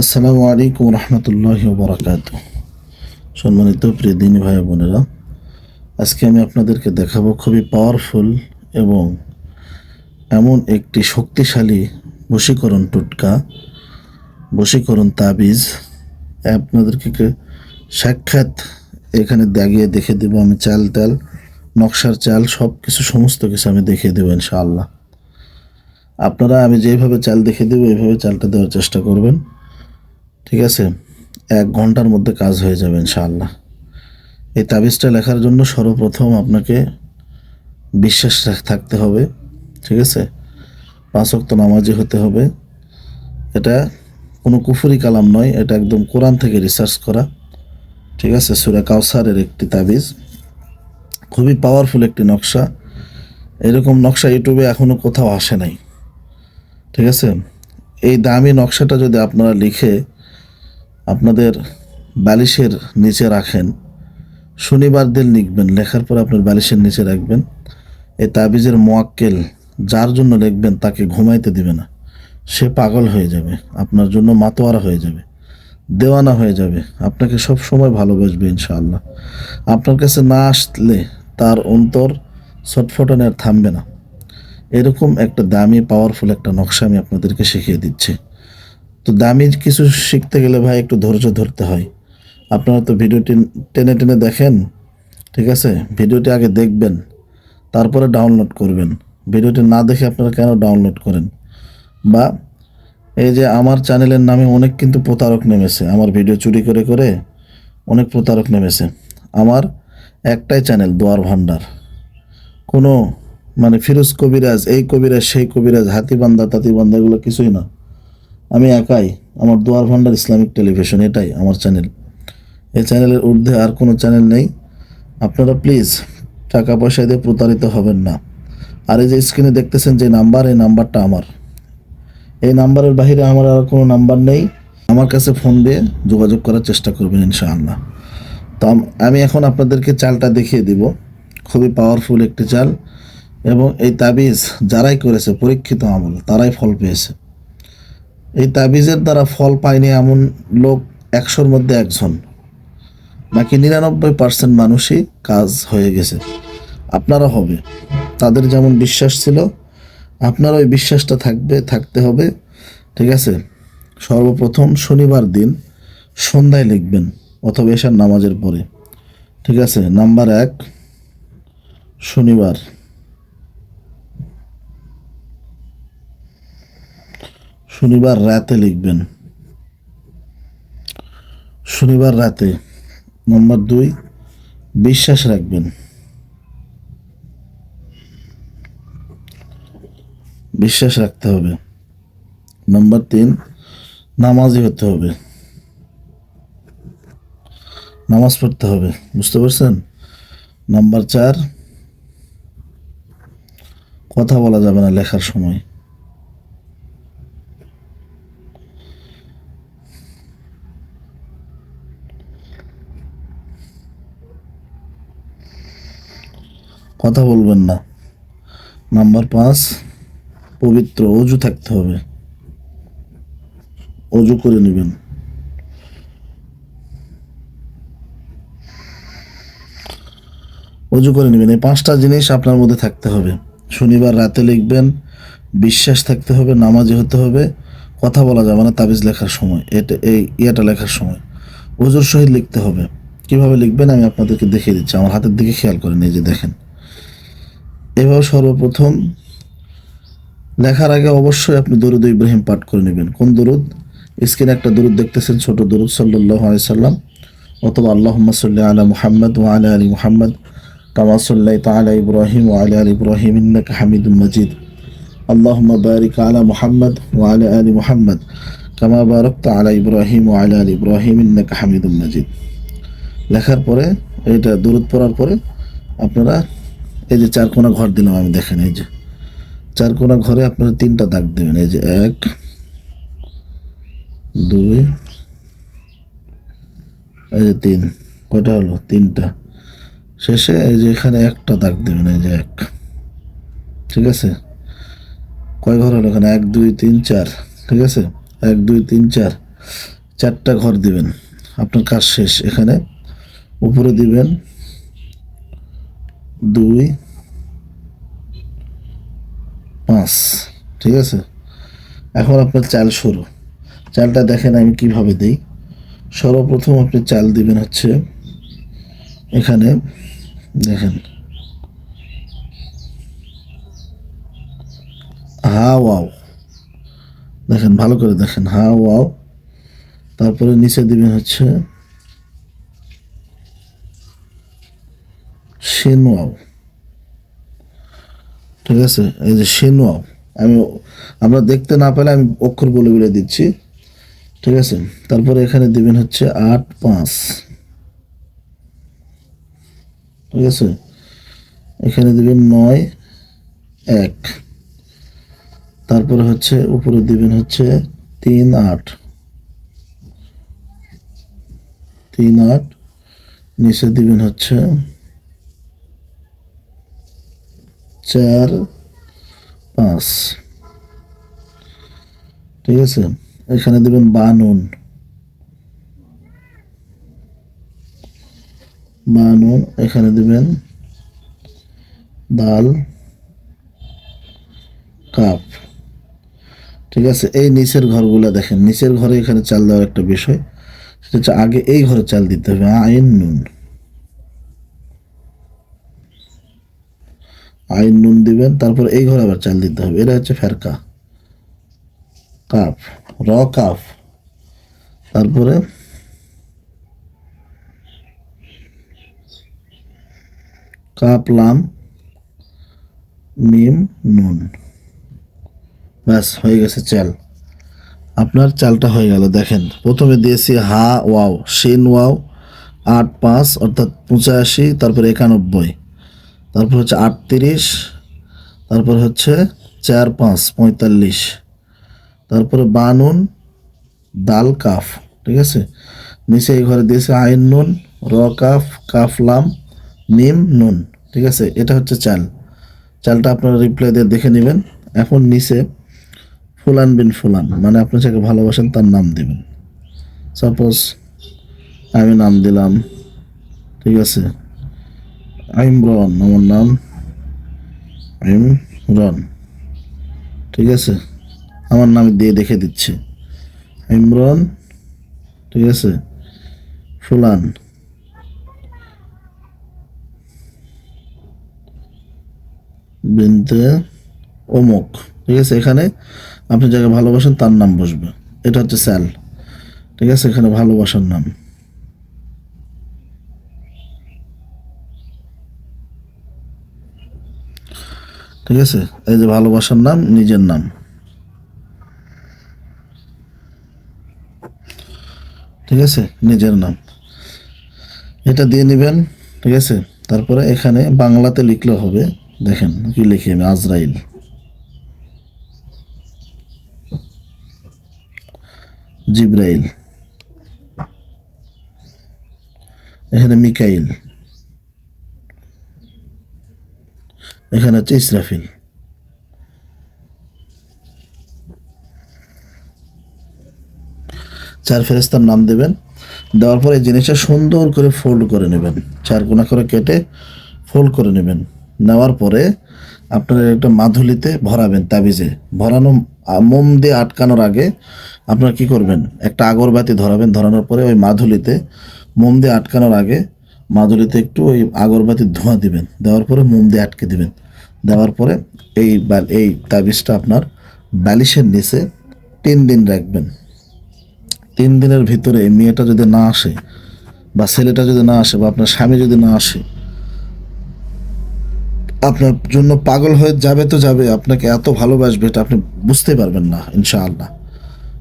আসসালামু আলাইকুম রহমতুল্লাহি ওয়া বারাকাতুহু। সম্মানিত প্রিয় দিনী ভাই বোনেরা, আজকে আমি আপনাদেরকে দেখাবো খুবই পাওয়ারফুল এবং এমন একটি শক্তিশালী বশীকরণ টোটকা, বশীকরণ তাবিজ। আপনাদেরকে সাক্ষাৎ এখানে দাগিয়ে দেখে দেবো আমি, চাল টাল নকশার চাল সব কিছু সমস্ত কিছু আমি দেখিয়ে দেবো ইনশাআল্লাহ। আপনারা আমি যেভাবে চাল দেখিয়ে দেবো এইভাবে চালটা দেওয়ার চেষ্টা করবেন, ঠিক আছে? 1 ঘন্টার মধ্যে কাজ হয়ে যাবে ইনশাআল্লাহ। এই তাবিজটা লেখার জন্য সর্বপ্রথম আপনাকে বিশ্বাস থাকতে হবে, ঠিক আছে? 5 ওয়াক্ত নামাজি হতে হবে। এটা কোনো কুফরি কালাম নয়, এটা একদম কোরআন থেকে রিসার্চ করা, ঠিক আছে? সূরা কাউসারের একটি তাবিজ, খুবই পাওয়ারফুল একটি নকশা। এরকম নকশা ইউটিউবে এখনও কোথাও আসে নাই, ঠিক আছে? এই দামি নকশাটা যদি আপনারা লিখে আপনাদের বালিশের নিচে রাখেন, শনিবার দিন লিখবেন, লেখার পর আপনার বালিশের নিচে রাখবেন। এই তাবিজের মোয়াক্কেল যার জন্য লিখবেন তাকে ঘুমাইতে দিবে না, সে পাগল হয়ে যাবে, আপনার জন্য মাতোয়ারা হয়ে যাবে, দেওয়ানা হয়ে যাবে, আপনাকে সব সময় ভালোবাসবে ইনশাআল্লাহ। আপনার কাছে না আসলে তার অন্তর ছটফটানে আর থামবে না। এরকম একটা দামি পাওয়ারফুল একটা নকশা আমি আপনাদেরকে শিখিয়ে দিচ্ছি। তো দামি কিছু শিখতে গেলে ভাই একটু ধৈর্য ধরতে হয়। আপনারা তো ভিডিওটি টেনে টেনে দেখেন, ঠিক আছে? ভিডিওটি আগে দেখবেন, তারপরে ডাউনলোড করবেন। ভিডিওটি না দেখে আপনারা কেন ডাউনলোড করেন? বা এই যে আমার চ্যানেলের নামে অনেক কিন্তু প্রতারক নেমেছে, আমার ভিডিও চুরি করে করে অনেক প্রতারক নেমেছে। আমার একটাই চ্যানেল, দোয়ার ভান্ডার। কোনো মানে ফিরোজ কবিরাজ, এই কবিরাজ সেই কবিরাজ, হাতিবান্ধা তাঁতিবান্ধা এগুলো কিছুই না। আমি একাই, আমার দোয়ার ভান্ডার ইসলামিক টেলিভিশন, এটাই আমার চ্যানেল। এই চ্যানেলের ঊর্ধ্বে আর কোনো চ্যানেল নেই। আপনারা প্লিজ টাকা পয়সা দিয়ে প্রতারিত হবেন না। আর এই যে স্ক্রিনে দেখতেছেন যে নাম্বার, এই নাম্বারটা আমার। এই নাম্বারের বাইরে আমার আর কোনো নাম্বার নেই। আমার কাছে ফোন দিয়ে যোগাযোগ করার চেষ্টা করবেন ইনশাআল্লাহ। তো আমি এখন আপনাদেরকে চালটা দেখিয়ে দিব, খুবই পাওয়ারফুল একটি চাল। এবং এই তাবিজ যারাই করেছে পরীক্ষিত আমল, তারাই ফল পেয়েছে। এই তাবিজের দ্বারা ফল পায়নি এমন লোক 100-র মধ্যে 1জন, বাকি 99% মানুষই কাজ হয়ে গেছে। আপনারা হবে, তাদের যেমন বিশ্বাস ছিল আপনার ওই বিশ্বাসটা থাকতে হবে, ঠিক আছে? সর্বপ্রথম শনিবার দিন সন্ধ্যায় লিখবেন অথবা এশার নামাজের পরে, ঠিক আছে? নাম্বার 1, শনিবার। শনিবার রাতে লিখবেন, শনিবার রাতে। নাম্বার 2, বিশ্বাস রাখবেন, বিশ্বাস রাখতে হবে। নাম্বার 3, নামাজি হতে হবে, নামাজ পড়তে হবে, বুঝতে পারছেন? নাম্বার 4, কথা বলা যাবে না লেখার সময়। কথা বলবেন না। নাম্বার 5, পবিত্র অজু থাকতে হবে, অজু করে নেবেন। অজু করে নেবেন। এই 5টা জিনিস আপনার মধ্যে থাকতে হবে। শনিবার রাতে লিখবেন, বিশ্বাস থাকতে হবে, নামাজি হতে হবে, কথা বলা যাবে না তাবিজ লেখার সময়, এটা লেখার সময় অজুর সহিত লিখতে হবে। কিভাবে লিখবেন আমি আপনাদেরকে দেখিয়ে দিচ্ছি, আমার হাতের দিকে খেয়াল করেন, এই যে দেখেন। এভাবে সর্বপ্রথম লেখার আগে অবশ্যই আপনি দরুদ ইব্রাহিম পাঠ করে নেবেন। কোন দরুদ? স্ক্রিনে একটা দরুদ দেখতেছেন, ছোট দরুদ, সাল্লাল্লাহু আলাইহি সাল্লাম, অথবা আল্লাহুম্মা সাল্লি আলা মুহাম্মদ ওয়া আলা আলি মুহাম্মদ কামা সাল্লাইতা আলা ইব্রাহিম ওয়া আলা আলি ইব্রাহিম ইন্নাকা হামিদুম মাজিদ। আল্লাহুম্মা বারিক আলা মুহাম্মদ ওয়া আলা আলি মুহাম্মদ কামা বারাকতা আলা ইব্রাহিম ওয়া আলা আলি ইব্রাহিম ইন্নাকা হামিদুম মাজিদ। লেখার পরে এটা দরুদ পড়ার পরে আপনারা এই যে 4 কোণা ঘর দিলাম আমি, দেখেন এই যে 4 কোণা ঘরে আপনারা 3টা দাগ দেবেন। এই যে 1, 2, এই যে 3। কয়টা হলো? 3টা। শেষে এই যে এখানে একটা দাগ দেবেন, এই যে 1, ঠিক আছে? কয় ঘর হলো এখানে? 1, 2, 3, 4, ঠিক আছে? 1, 2, 3, 4। 4টা ঘর দিবেন, আপনার কাজ শেষ। এখানে উপরে দিবেন 2, 5, ঠিক আছে। এখন আপনার চাল শুরু। চালটা দেখেন আমি কিভাবে দিই। সর্বপ্রথম আপনি চাল দিবেন হচ্ছে এখানে, দেখেন হা ওয়াও, দেখেন ভালো করে দেখেন, হা ওয়াও। তারপরে নিচে দিবেন হচ্ছে শিন ওয়াও, ঠিক আছে। এই যে শিন ওয়াও, আমরা দেখতে না পেলে আমি অক্ষর বলে বলে দিচ্ছি, ঠিক আছে। তারপরে এখানে দিবেন হচ্ছে 8, 5, ঠিক আছে। এখানে দিবেন 9, 1। তারপরে হচ্ছে উপরে দিবেন হচ্ছে 3, 8, 3, 8। নিচে দিবেন হচ্ছে 4, 5, ঠিক আছে। এখানে দিবেন বানুন, এখানে দিবেন দাল কাপ, ঠিক আছে। এই নিচের ঘরগুলো দেখেন, নিচের ঘরে এখানে চাল দেওয়ার একটা বিষয়, সেটা হচ্ছে আগে এই ঘরে চাল দিতে হবে, আইন নুন দিবেন, তারপর এই ঘরে আবার চাল দিতে হবে। এটা হচ্ছে ফেরকা কাপ, র কাপ। তারপরে কাপ লাম মিম নুন, ব্যাস হয়ে গেছে চাল। আপনার চালটা হয়ে গেল। দেখেন প্রথমে দিয়েছি হা ওয়াও, শিন ওয়াও, 8, 5 অর্থাৎ 85, তারপরে 91, তারপর হচ্ছে 38, তারপর হচ্ছে 4, 5, 45, তারপরে বানুন দাল কাফ, ঠিক আছে। নিচে এই ঘরে দিয়েছে আইন নুন, র কাফ, কাফ লাম মিম নুন, ঠিক আছে। এটা হচ্ছে চাল। চালটা আপনারা রিপ্লাই দিয়ে দেখে নেবেন। এখন নিচে ফুলান বিন ফুলান, মানে আপনি যাকে ভালোবাসেন তার নাম দিবেন। সাপোজ আমি নাম দিলাম, ঠিক আছে, ইমরান, আমার নাম ইমরান, ঠিক আছে। আমার নাম দিয়ে দেখে দিচ্ছি, ইমরান, ঠিক আছে, ফুলান বিনতে অমুক, ঠিক আছে। এখানে আপনি যাকে ভালোবাসেন তার নাম বসবে। এটা হচ্ছে স্যাল, ঠিক আছে। এখানে ভালোবাসার নাম, ঠিক আছে। এই যে ভালোবাসার নাম, নিজের নাম, ঠিক আছে, নিজের নাম, এটা দিয়ে নেবেন, ঠিক আছে। তারপরে এখানে বাংলাতে লিখলে হবে, দেখেন কি লিখি আমি, আজরাইল, জিব্রাইল, এখানে মিকাইল, এখানে হচ্ছে ইসরাফিল। চার ফেরেস্তার নাম দেবেন। দেওয়ার পরে এই জিনিসটা সুন্দর করে ফোল্ড করে নেবেন, 4 কোনা করে কেটে ফোল্ড করে নেবেন। নেওয়ার পরে আপনার একটা মাধুলিতে ভরাবেন, তাবিজে ভরানো, মোম দিয়ে আটকানোর আগে আপনারা কি করবেন, একটা আগরবাতি ধরাবেন। ধরানোর পরে ওই মাধুলিতে, মোম দিয়ে আটকানোর আগে মাধুলিতে একটু ওই আগরবাতির ধোঁয়া দিবেন। দেওয়ার পরে মোম দিয়ে আটকে দিবেন। দেওয়ার পরে এই তাবিজটা আপনার বালিশের নিচে 3 দিন রাখবেন। 3 দিনের ভিতরে মেয়েটা যদি না আসে, বা ছেলেটা যদি না আসে, বা আপনার স্বামী যদি না আসে, আপনার জন্য পাগল হয়ে যাবে তো যাবে, আপনাকে এত ভালোবাসবে এটা আপনি বুঝতে পারবেন না ইনশাআল্লাহ,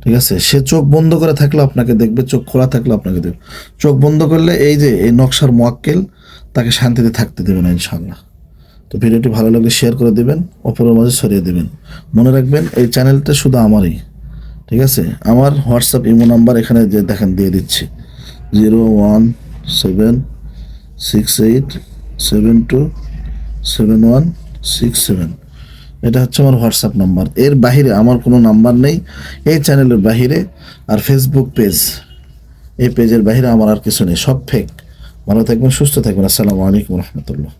ঠিক আছে। সে চোখ বন্ধ করে থাকলে আপনাকে দেখবে, চোখ খোলা থাকলে আপনাকে দেখবে। চোখ বন্ধ করলে এই যে এই নকশার মোয়াক্কেল তাকে শান্তিতে থাকতে দেবে না ইনশাআল্লাহ। তো ভিডিওটি ভালো লাগলে শেয়ার করে দেবেন, অপরের মাঝে ছড়িয়ে দেবেন। মনে রাখবেন এই চ্যানেলটা শুধু আমারই, ঠিক আছে। আমার হোয়াটসঅ্যাপ ইমো নাম্বার এখানে যে দেখেন দিয়ে দিচ্ছি, 01768727167। এটা হচ্ছে আমার হোয়াটসঅ্যাপ নাম্বার। এর বাহিরে আমার কোনো নাম্বার নেই, এই চ্যানেলের বাহিরে। আর ফেসবুক পেজ, এই পেজের বাহিরে আমার আর কিছু নেই, সব ফেক। ভালো থাকবেন, সুস্থ থাকবেন। আসসালামু আলাইকুম রহমতুল্লাহ।